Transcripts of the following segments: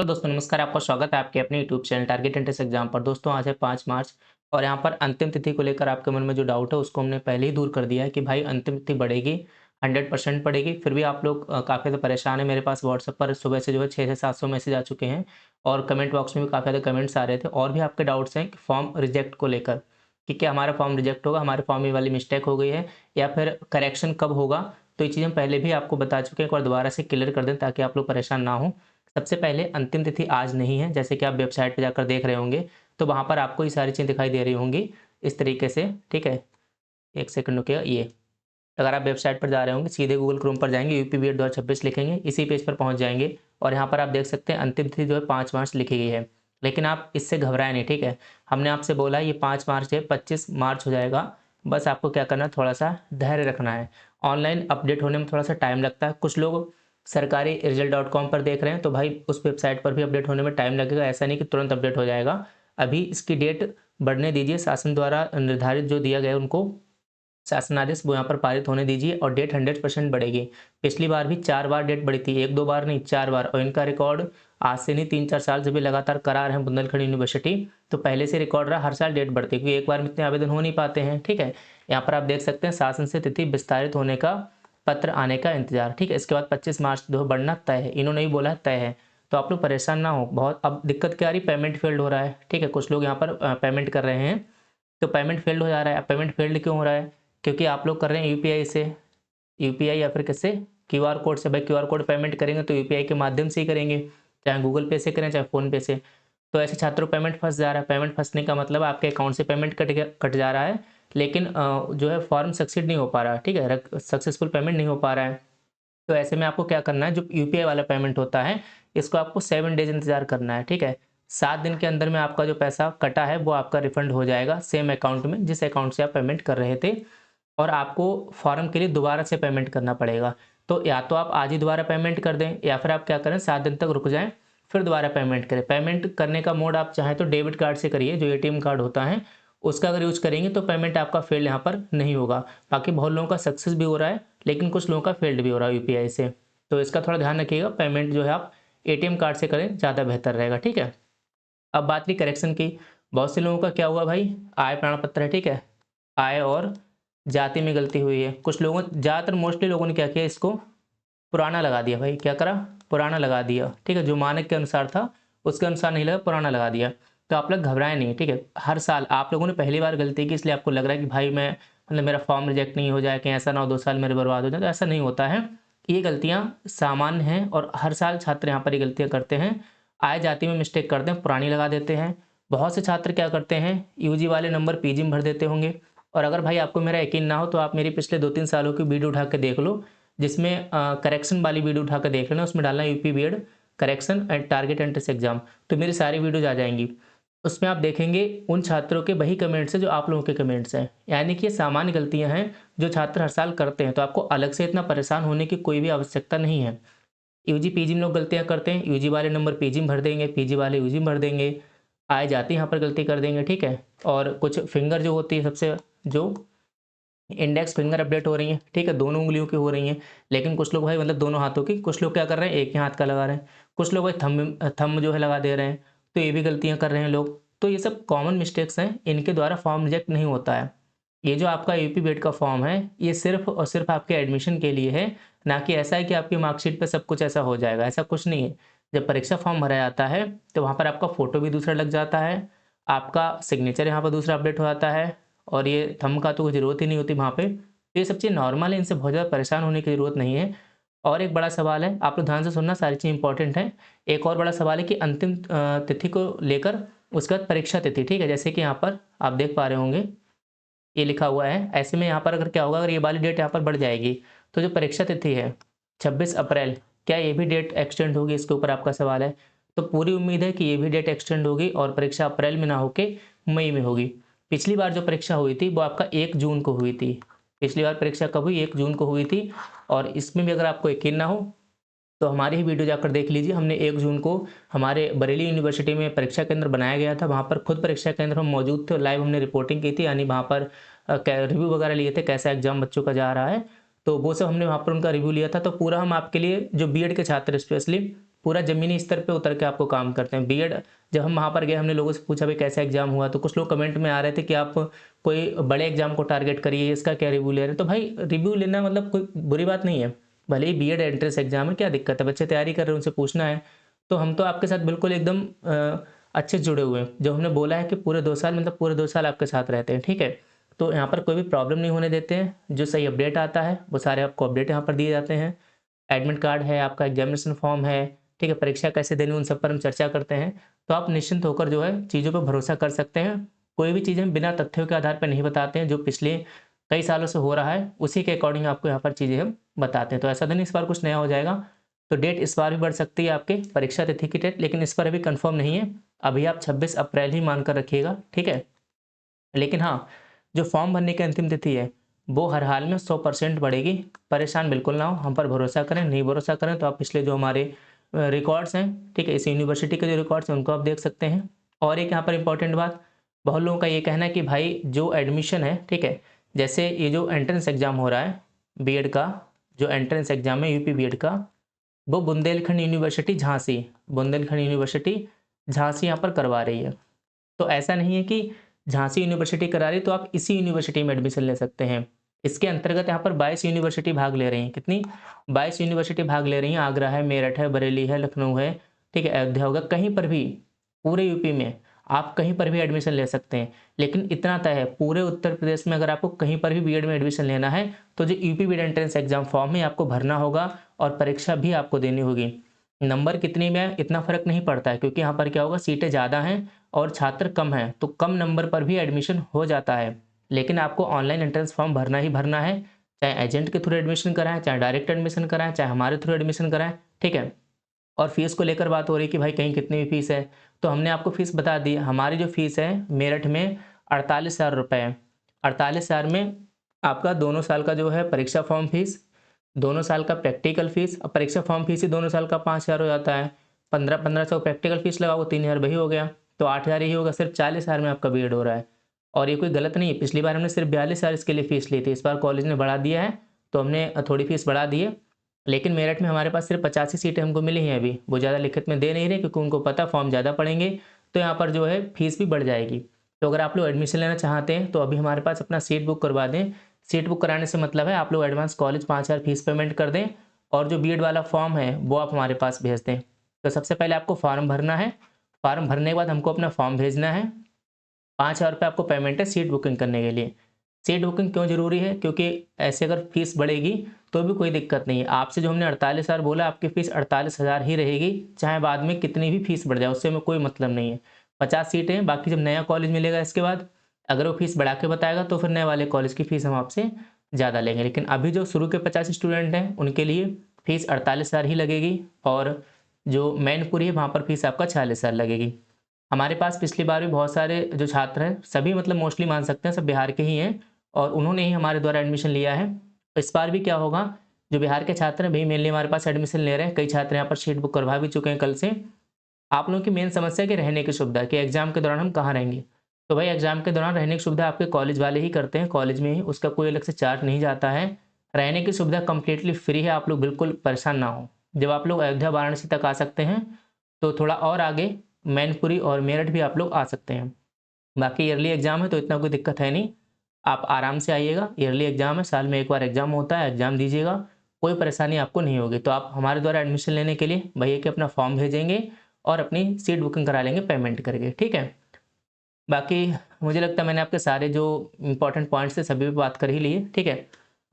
तो दोस्तों नमस्कार, आपका स्वागत है आपके अपने YouTube channel target entrance exam पर। दोस्तों आज है 5 मार्च और यहाँ पर अंतिम तिथि को लेकर आपके मन में जो डाउट है उसको हमने पहले ही दूर कर दिया है कि भाई अंतिम तिथि बढ़ेगी, 100% बढ़ेगी। फिर भी आप लोग काफ़ी ज़्यादा परेशान हैं। मेरे पास व्हाट्सएप पर सुबह से जो है 600 से 700 मैसेज आ चुके हैं और कमेंट बॉक्स में भी काफ़ी ज़्यादा कमेंट्स आ रहे थे। और भी आपके डाउट्स हैं कि फॉर्म रिजेक्ट को लेकर कि क्या हमारा फॉर्म रिजेक्ट होगा, हमारे फॉर्म में वाली मिस्टेक हो गई है या फिर करेक्शन कब होगा। तो ये चीज़ हम पहले भी आपको बता चुके हैं, एक बार दोबारा से क्लियर कर दें ताकि आप लोग परेशान ना हो। सबसे पहले अंतिम तिथि आज नहीं है, जैसे कि आप वेबसाइट पे जाकर देख रहे होंगे, तो वहाँ पर आपको ये सारी चीज़ें दिखाई दे रही होंगी इस तरीके से, ठीक है? 1 सेकंड रुकिएगा ये। अगर आप वेबसाइट पर जा रहे होंगे, सीधे गूगल क्रोम पर जाएँगे, यूपी बीएड 2026 लिखेंगे, इसी पेज पर पहुँच जाएँगे और यहाँ पर आप देख सकते हैं अंतिम तिथि जो है 5 मार्च लिखी गई है। लेकिन आप इससे घबराएँ नहीं, ठीक है? हमने आपसे बोला ये 5 मार्च है, 25 मार्च हो जाएगा। बस आपको क्या करना है, थोड़ा-सा धैर्य रखना है। ऑनलाइन अपडेट होने में थोड़ा-सा टाइम लगता है। कुछ लोग सरकारी रिजल्ट.com पर देख रहे हैं, तो भाई उस वेबसाइट पर भी अपडेट होने में टाइम लगेगा, ऐसा नहीं कि तुरंत अपडेट हो जाएगा। अभी इसकी डेट बढ़ने दीजिए, शासन द्वारा निर्धारित जो दिया गया है उनको शासनादेश वो यहाँ पर पारित होने दीजिए और डेट 100% बढ़ेगी। पिछली बार भी 4 बार डेट बढ़ी थी, 1-2 बार नहीं 4 बार, और इनका रिकॉर्ड आज से नहीं 3-4 साल से भी लगातार करा रहे हैं बुंदेलखंड यूनिवर्सिटी। तो पहले से रिकॉर्ड रहा, हर साल डेट बढ़ती है क्योंकि एक बार में इतने आवेदन हो नहीं पाते हैं, ठीक है? यहाँ पर आप देख सकते हैं शासन से तिथि विस्तारित होने का पत्र आने का इंतजार, ठीक है? इसके बाद 25 मार्च जो है बढ़ना तय है, इन्होंने ही बोला है तय है। तो आप लोग परेशान ना हो बहुत। अब दिक्कत क्या आ रही है, पेमेंट फेल्ड हो रहा है, ठीक है? कुछ लोग यहाँ पर पेमेंट कर रहे हैं, तो पेमेंट फेल्ड हो जा रहा है। अब पेमेंट फेल्ड क्यों हो रहा है? क्योंकि आप लोग कर रहे हैं यूपीआई से, यूपीआई या फिर किससे, क्यूआर कोड से। भाई क्यूआर कोड पेमेंट करेंगे तो यूपीआई के माध्यम से ही करेंगे, चाहे गूगल पे से करें चाहे फ़ोन पे से। तो ऐसे छात्रों पेमेंट फँस जा रहा है। पेमेंट फँसने का मतलब आपके अकाउंट से पेमेंट कट जा रहा है, लेकिन जो है फॉर्म सक्सीड नहीं हो पा रहा है, ठीक है? सक्सेसफुल पेमेंट नहीं हो पा रहा है। तो ऐसे में आपको क्या करना है, जो यूपीआई वाला पेमेंट होता है इसको आपको 7 डेज़ इंतज़ार करना है, ठीक है? 7 दिन के अंदर में आपका जो पैसा कटा है वो आपका रिफंड हो जाएगा सेम अकाउंट में जिस अकाउंट से आप पेमेंट कर रहे थे, और आपको फॉर्म के लिए दोबारा से पेमेंट करना पड़ेगा। तो या तो आप आज ही दोबारा पेमेंट कर दें या फिर आप क्या करें, 7 दिन तक रुक जाएँ, फिर दोबारा पेमेंट करें। पेमेंट करने का मोड आप चाहें तो डेबिट कार्ड से करिए, जो एटीएम कार्ड होता है, उसका अगर यूज़ करेंगे तो पेमेंट आपका फ़ेल यहाँ पर नहीं होगा। बाकी बहुत लोगों का सक्सेस भी हो रहा है, लेकिन कुछ लोगों का फ़ेल्ड भी हो रहा है यूपीआई से। तो इसका थोड़ा ध्यान रखिएगा, पेमेंट जो है आप एटीएम कार्ड से करें, ज़्यादा बेहतर रहेगा, ठीक है? अब बात रही करेक्शन की, बहुत से लोगों का क्या हुआ भाई, आय प्रमाण पत्र है, ठीक है? आय और जाति में गलती हुई है। कुछ लोगों, ज़्यादातर मोस्टली लोगों ने क्या किया, इसको पुराना लगा दिया भाई, क्या करा? पुराना लगा दिया, ठीक है? जो मानक के अनुसार था, उसके अनुसार नहीं लगा, पुराना लगा दिया। तो आप लोग घबराएँ नहीं, ठीक है? हर साल आप लोगों ने पहली बार गलती की इसलिए आपको लग रहा है कि भाई मैं मतलब मेरा फॉर्म रिजेक्ट नहीं हो जाए, कहीं ऐसा ना हो 2 साल मेरे बर्बाद हो जाएँ, तो ऐसा नहीं होता है। ये गलतियाँ सामान्य हैं और हर साल छात्र यहाँ पर ये गलतियाँ करते हैं। आय जाति में मिस्टेक करते हैं, पुरानी लगा देते हैं। बहुत से छात्र क्या करते हैं, यूजी वाले नंबर पीजी में भर देते होंगे। और अगर भाई आपको मेरा यकीन ना हो तो आप मेरी पिछले 2-3 सालों की वीडियो उठा के देख लो, जिसमें करेक्शन वाली वीडियो उठा कर देख लेना, उसमें डालना UP BEd correction and target entrance exam, तो मेरी सारी वीडियोज आ जाएंगी। उसमें आप देखेंगे उन छात्रों के वही कमेंट्स हैं जो आप लोगों के कमेंट्स हैं, यानी कि ये सामान्य गलतियां हैं जो छात्र हर साल करते हैं। तो आपको अलग से इतना परेशान होने की कोई भी आवश्यकता नहीं है। यूजी पीजी में लोग गलतियां करते हैं, यूजी वाले नंबर पीजी में भर देंगे, पीजी वाले यूजी में भर देंगे, आए जाते यहाँ पर गलती कर देंगे, ठीक है? और कुछ फिंगर जो होती है सबसे, जो इंडेक्स फिंगर अपडेट हो रही हैं, ठीक है? दोनों उँगलियों की हो रही हैं, लेकिन कुछ लोग भाई मतलब दोनों हाथों की, कुछ लोग क्या कर रहे हैं, एक ही हाथ का लगा रहे हैं, कुछ लोग भाई थंब जो है लगा दे रहे हैं, तो ये भी गलतियाँ कर रहे हैं लोग। तो ये सब कॉमन मिस्टेक्स हैं, इनके द्वारा फॉर्म रिजेक्ट नहीं होता है। ये जो आपका यूपी बीएड का फॉर्म है, ये सिर्फ़ और सिर्फ़ आपके एडमिशन के लिए है, ना कि ऐसा है कि आपकी मार्कशीट पे सब कुछ ऐसा हो जाएगा, ऐसा कुछ नहीं है। जब परीक्षा फॉर्म भरा जाता है, तो वहाँ पर आपका फ़ोटो भी दूसरा लग जाता है, आपका सिग्नेचर यहाँ पर दूसरा अपडेट हो जाता है, और ये थंब का तो कोई ज़रूरत ही नहीं होती वहाँ पे। तो ये सब चीज़ नॉर्मल है, इनसे बहुत ज़्यादा परेशान होने की ज़रूरत नहीं है। और एक बड़ा सवाल है, आप लोग ध्यान से सुनना, सारी चीज़ इंपॉर्टेंट है। एक और बड़ा सवाल है कि अंतिम तिथि को लेकर उसके बाद परीक्षा तिथि, ठीक है? जैसे कि यहाँ पर आप देख पा रहे होंगे, ये लिखा हुआ है। ऐसे में यहाँ पर अगर क्या होगा, अगर ये वाली डेट यहाँ पर बढ़ जाएगी, तो जो परीक्षा तिथि है 26 अप्रैल, क्या ये भी डेट एक्सटेंड होगी? इसके ऊपर आपका सवाल है। तो पूरी उम्मीद है कि ये भी डेट एक्सटेंड होगी और परीक्षा अप्रैल में ना होके मई में होगी। पिछली बार जो परीक्षा हुई थी वो आपका 1 जून को हुई थी। पिछली बार परीक्षा कब हुई? 1 जून को हुई थी। और इसमें भी अगर आपको यकीन ना हो तो हमारी ही वीडियो जाकर देख लीजिए। हमने 1 जून को हमारे बरेली यूनिवर्सिटी में परीक्षा केंद्र बनाया गया था। वहाँ पर खुद परीक्षा केंद्र हम मौजूद थे और लाइव हमने रिपोर्टिंग की थी, यानी वहाँ पर रिव्यू वगैरह लिए थे, कैसा एग्जाम बच्चों का जा रहा है। तो वो सब हमने वहाँ पर उनका रिव्यू लिया था। तो पूरा हम आपके लिए, जो बीएड के छात्र स्पेशली, पूरा ज़मीनी स्तर पे उतर के आपको काम करते हैं। बीएड जब हम वहाँ पर गए, हमने लोगों से पूछा भाई कैसा एग्ज़ाम हुआ, तो कुछ लोग कमेंट में आ रहे थे कि आप कोई बड़े एग्ज़ाम को टारगेट करिए, इसका क्या रिव्यू ले रहे हैं। तो भाई रिव्यू लेना मतलब कोई बुरी बात नहीं है, भले ही बीएड एंट्रेंस एग्ज़ाम है, क्या दिक्कत है, बच्चे तैयारी कर रहे हैं उनसे पूछना है। तो हम तो आपके साथ बिल्कुल एकदम अच्छे से जुड़े हुए हैं। जो हमने बोला है कि पूरे 2 साल मतलब पूरे 2 साल आपके साथ रहते हैं, ठीक है? तो यहाँ पर कोई भी प्रॉब्लम नहीं होने देते हैं। जो सही अपडेट आता है वो सारे आपको अपडेट यहाँ पर दिए जाते हैं। एडमिट कार्ड है, आपका एग्जामिनेशन फॉर्म है, ठीक है? परीक्षा कैसे देनी, उन सब पर हम चर्चा करते हैं। तो आप निश्चिंत होकर जो है चीज़ों पर भरोसा कर सकते हैं। कोई भी चीज़ हम बिना तथ्यों के आधार पर नहीं बताते हैं, जो पिछले कई सालों से हो रहा है उसी के अकॉर्डिंग आपको यहाँ पर चीज़ें हम बताते हैं। तो ऐसा तो नहीं इस बार कुछ नया हो जाएगा। तो डेट इस बार भी बढ़ सकती है आपके परीक्षा तिथि की डेट, लेकिन इस पर अभी कन्फर्म नहीं है। अभी आप 26 अप्रैल ही मान कर रखिएगा, ठीक है? लेकिन हाँ, जो फॉर्म भरने की अंतिम तिथि है, वो हर हाल में 100% बढ़ेगी। परेशान बिल्कुल ना हो, हम पर भरोसा करें। नहीं भरोसा करें तो आप पिछले जो हमारे रिकॉर्ड्स हैं, ठीक है, इस यूनिवर्सिटी के जो रिकॉर्ड्स हैं उनको आप देख सकते हैं। और एक यहाँ पर इम्पोर्टेंट बात, बहुत लोगों का ये कहना है कि भाई जो एडमिशन है, ठीक है, जैसे ये जो एंट्रेंस एग्ज़ाम हो रहा है बीएड का, जो एंट्रेंस एग्ज़ाम है यूपी बीएड का, वो बुंदेलखंड यूनिवर्सिटी झांसी, बुंदेलखंड यूनिवर्सिटी झांसी यहाँ पर करवा रही है। तो ऐसा नहीं है कि झांसी यूनिवर्सिटी करा रही तो आप इसी यूनिवर्सिटी में एडमिशन ले सकते हैं। इसके अंतर्गत यहाँ पर 22 यूनिवर्सिटी भाग ले रही हैं। कितनी? 22 यूनिवर्सिटी भाग ले रही हैं। आगरा है, मेरठ है, बरेली है, लखनऊ है, ठीक है, अयोध्या होगा, कहीं पर भी पूरे यूपी में आप कहीं पर भी एडमिशन ले सकते हैं। लेकिन इतना तय है, पूरे उत्तर प्रदेश में अगर आपको कहीं पर भी बीएड में एडमिशन लेना है तो जो UP BEd entrance exam form है आपको भरना होगा और परीक्षा भी आपको देनी होगी। नंबर कितने में है इतना फ़र्क नहीं पड़ता है, क्योंकि यहाँ पर क्या होगा, सीटें ज़्यादा हैं और छात्र कम हैं, तो कम नंबर पर भी एडमिशन हो जाता है। लेकिन आपको ऑनलाइन एंट्रेंस फॉर्म भरना ही भरना है, चाहे एजेंट के थ्रू एडमिशन कराएँ, चाहे डायरेक्ट एडमिशन कराएँ, चाहे हमारे थ्रू एडमिशन कराएँ, ठीक है? और फ़ीस को लेकर बात हो रही है कि भाई कहीं कितनी फ़ीस है, तो हमने आपको फ़ीस बता दी। हमारी जो फ़ीस है मेरठ में 48,000 रुपए है। 48,000 में आपका दोनों साल का जो है परीक्षा फॉर्म फ़ीस, दोनों साल का प्रैक्टिकल फ़ीस, अब परीक्षा फॉर्म फ़ीस ही दोनों साल का 5,000 हो जाता है। 15-1500 प्रैक्टिकल फ़ीस लगाओ, 3,000 वही हो गया, तो 8,000 ही होगा। सिर्फ 40,000 में आपका बीएड हो रहा है। और ये कोई गलत नहीं है, पिछली बार हमने सिर्फ 42,000 इसके लिए फ़ीस ली थी, इस बार कॉलेज ने बढ़ा दिया है, तो हमने थोड़ी फ़ीस बढ़ा दी है। लेकिन मेरठ में हमारे पास सिर्फ 85 सीटें हमको मिली हैं अभी, वो ज़्यादा लिखित में दे नहीं रहे, क्योंकि उनको पता फॉर्म ज़्यादा पड़ेंगे तो यहाँ पर जो है फ़ीस भी बढ़ जाएगी। तो अगर आप लोग एडमिशन लेना चाहते हैं तो अभी हमारे पास अपना सीट बुक करवा दें। सीट बुक कराने से मतलब है आप लोग एडवांस कॉलेज 5,000 फीस पेमेंट कर दें और जो बीएड वाला फॉर्म है वो आप हमारे पास भेज दें। तो सबसे पहले आपको फॉर्म भरना है, फॉर्म भरने के बाद हमको अपना फॉर्म भेजना है। 5,000 रुपये आपको पेमेंट है सीट बुकिंग करने के लिए। सीट बुकिंग क्यों ज़रूरी है? क्योंकि ऐसे अगर फ़ीस बढ़ेगी तो भी कोई दिक्कत नहीं है। आपसे जो हमने 48,000 बोला, आपकी फ़ीस 48,000 ही रहेगी, चाहे बाद में कितनी भी फ़ीस बढ़ जाए, उससे हमें कोई मतलब नहीं है। 50 सीटें हैं, बाकी जब नया कॉलेज मिलेगा इसके बाद अगर वो फ़ीस बढ़ा के बताएगा तो फिर नए वाले कॉलेज की फ़ीस हम आपसे ज़्यादा लेंगे। लेकिन अभी जो शुरू के 50 स्टूडेंट हैं उनके लिए फ़ीस 48,000 ही लगेगी और जो मैनपुरी है वहाँ पर फ़ीस आपका 46,000 लगेगी। हमारे पास पिछली बार भी बहुत सारे जो छात्र हैं, सभी मतलब मोस्टली मान सकते हैं सब बिहार के ही हैं और उन्होंने ही हमारे द्वारा एडमिशन लिया है। तो इस बार भी क्या होगा, जो बिहार के छात्र हैं वही मेनली हमारे पास एडमिशन ले रहे हैं। कई छात्र यहाँ पर सीट बुक करवा भी चुके हैं कल से। आप लोगों की मेन समस्या है कि रहने की सुविधा, कि एग्ज़ाम के दौरान हम कहाँ रहेंगे। तो भाई एग्ज़ाम के दौरान रहने की सुविधा आपके कॉलेज वाले ही करते हैं, कॉलेज में ही, उसका कोई अलग से चार्ज नहीं जाता है। रहने की सुविधा कंप्लीटली फ्री है, आप लोग बिल्कुल परेशान ना हो। जब आप लोग अयोध्या वाराणसी तक आ सकते हैं तो थोड़ा और आगे मैनपुरी और मेरठ भी आप लोग आ सकते हैं। बाकी ईयरली एग्ज़ाम है तो इतना कोई दिक्कत है नहीं, आप आराम से आइएगा। ईयरली एग्ज़ाम है, साल में एक बार एग्ज़ाम होता है, एग्ज़ाम दीजिएगा, कोई परेशानी आपको नहीं होगी। तो आप हमारे द्वारा एडमिशन लेने के लिए भैया कि अपना फॉर्म भेजेंगे और अपनी सीट बुकिंग करा लेंगे पेमेंट करके, ठीक है? बाकी मुझे लगता है मैंने आपके सारे जो इम्पोर्टेंट पॉइंट्स थे सभी पे बात कर ही ली है, ठीक है?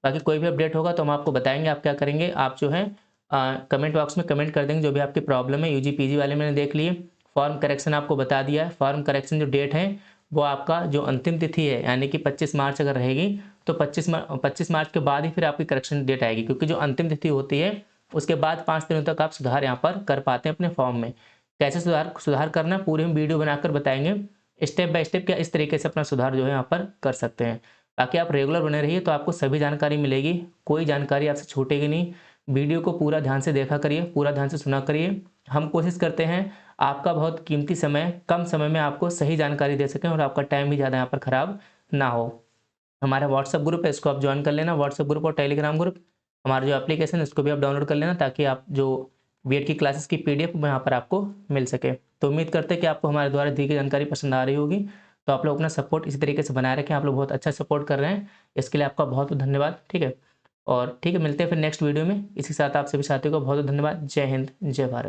बाकी कोई भी अपडेट होगा तो हम आपको बताएँगे। आप क्या करेंगे, आप जो है कमेंट बॉक्स में कमेंट कर देंगे जो भी आपकी प्रॉब्लम है। यूजी, पीजी वाले मैंने देख लिए। फॉर्म करेक्शन आपको बता दिया है। फॉर्म करेक्शन जो डेट है वो आपका जो अंतिम तिथि है यानी कि 25 मार्च अगर रहेगी तो 25 मार्च के बाद ही फिर आपकी करेक्शन डेट आएगी, क्योंकि जो अंतिम तिथि होती है उसके बाद 5 दिनों तक आप सुधार यहाँ पर कर पाते हैं अपने फॉर्म में। कैसे सुधार करना है पूरी हम वीडियो बनाकर बताएँगे। स्टेप बाय स्टेप क्या इस तरीके से अपना सुधार जो है यहाँ पर कर सकते हैं। बाकी आप रेगुलर बने रहिए तो आपको सभी जानकारी मिलेगी, कोई जानकारी आपसे छूटेगी नहीं। वीडियो को पूरा ध्यान से देखा करिए, पूरा ध्यान से सुना करिए। हम कोशिश करते हैं आपका बहुत कीमती समय कम समय में आपको सही जानकारी दे सकें और आपका टाइम भी ज़्यादा यहाँ पर ख़राब ना हो। हमारा व्हाट्सएप ग्रुप है, इसको आप ज्वाइन कर लेना। व्हाट्सएप ग्रुप और टेलीग्राम ग्रुप, हमारा जो एप्लीकेशन है इसको भी आप डाउनलोड कर लेना, ताकि आप जो बीएड की क्लासेस की पीडीएफ यहाँ पर आपको मिल सके। तो उम्मीद करते हैं कि आपको हमारे द्वारा दी गई जानकारी पसंद आ रही होगी। तो आप लोग अपना सपोर्ट इसी तरीके से बनाए रखें, आप लोग बहुत अच्छा सपोर्ट कर रहे हैं, इसके लिए आपका बहुत बहुत धन्यवाद। ठीक है, और ठीक है, मिलते हैं फिर नेक्स्ट वीडियो में। इसी के साथ आप सभी साथियों को बहुत बहुत धन्यवाद। जय हिंद, जय भारत।